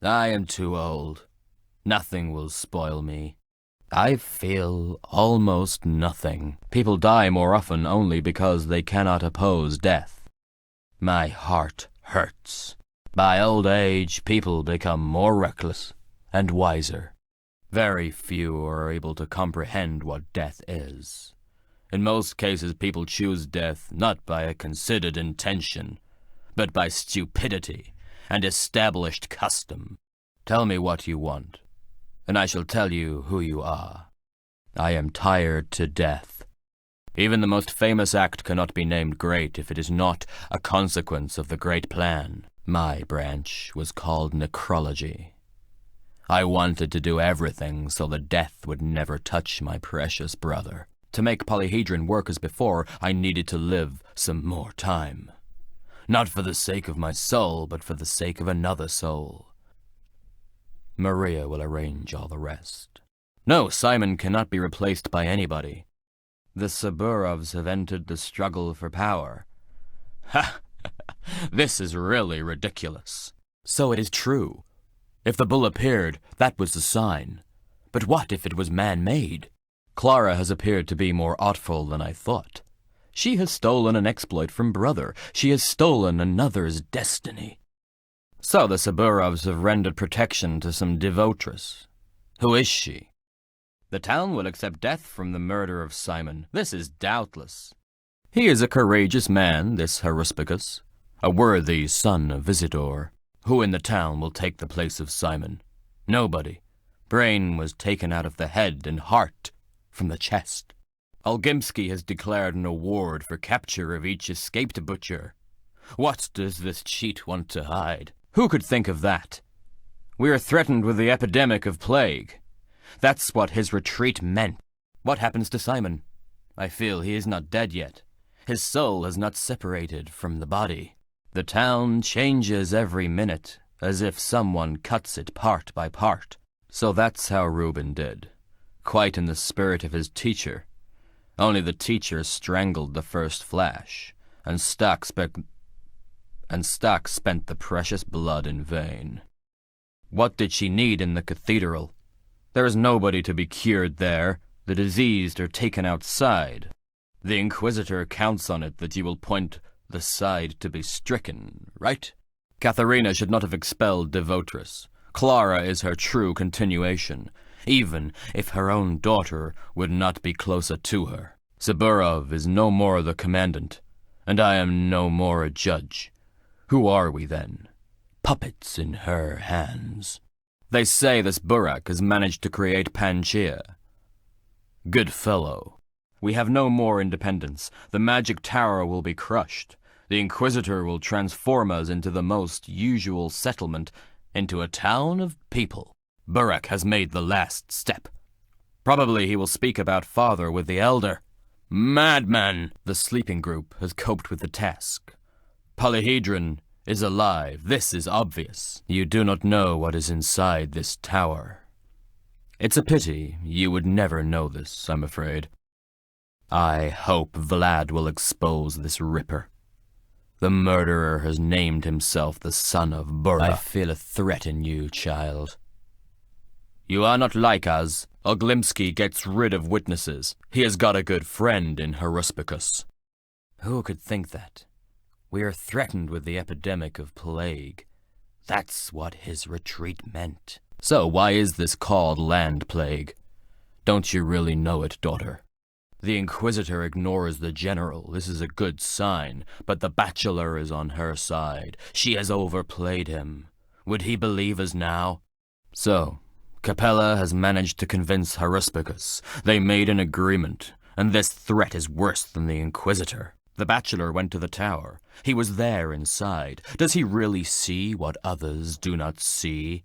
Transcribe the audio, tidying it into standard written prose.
I am too old. Nothing will spoil me. I feel almost nothing. People die more often only because they cannot oppose death. My heart hurts. By old age, people become more reckless and wiser. Very few are able to comprehend what death is. In most cases, people choose death not by a considered intention, but by stupidity and established custom. Tell me what you want, and I shall tell you who you are. I am tired to death. Even the most famous act cannot be named great if it is not a consequence of the great plan. My branch was called necrology. I wanted to do everything so that death would never touch my precious brother. To make polyhedron work as before, I needed to live some more time. Not for the sake of my soul, but for the sake of another soul. Maria will arrange all the rest. No, Simon cannot be replaced by anybody. The Saburovs have entered the struggle for power. Ha! This is really ridiculous. So it is true. If the bull appeared, that was the sign. But what if it was man-made? Clara has appeared to be more artful than I thought. She has stolen an exploit from brother. She has stolen another's destiny. So the Saburovs have rendered protection to some devotress. Who is she? The town will accept death from the murder of Simon. This is doubtless. He is a courageous man, this Haruspicus, a worthy son of Visitor. Who in the town will take the place of Simon? Nobody. Brain was taken out of the head and heart from the chest. Olgimsky has declared an award for capture of each escaped butcher. What does this cheat want to hide? Who could think of that? We are threatened with the epidemic of plague. That's what his retreat meant. What happens to Simon? I feel he is not dead yet. His soul has not separated from the body. The town changes every minute, as if someone cuts it part by part. So that's how Reuben did. Quite in the spirit of his teacher. Only the teacher strangled the first flash, and Stock spent the precious blood in vain. What did she need in the cathedral? There is nobody to be cured there. The diseased are taken outside. The Inquisitor counts on it that you will point the side to be stricken, right? Katharina should not have expelled Devotress. Clara is her true continuation, even if her own daughter would not be closer to her. Saburov is no more the commandant, and I am no more a judge. Who are we then? Puppets in her hands. They say this Burak has managed to create Pangaea. Good fellow. We have no more independence. The magic tower will be crushed. The Inquisitor will transform us into the most usual settlement, into a town of people. Burak has made the last step. Probably he will speak about father with the elder. Madman! The sleeping group has coped with the task. Polyhedron is alive. This is obvious. You do not know what is inside this tower. It's a pity. You would never know this, I'm afraid. I hope Vlad will expose this ripper. The murderer has named himself the son of Burak. I feel a threat in you, child. You are not like us. Oglimsky gets rid of witnesses. He has got a good friend in Haruspicus. Who could think that? We are threatened with the epidemic of plague. That's what his retreat meant. So why is this called land plague? Don't you really know it, daughter? The Inquisitor ignores the general. This is a good sign, but the bachelor is on her side. She has overplayed him. Would he believe us now? So, Capella has managed to convince Haruspicus. They made an agreement, and this threat is worse than the Inquisitor. The bachelor went to the tower. He was there inside. Does he really see what others do not see?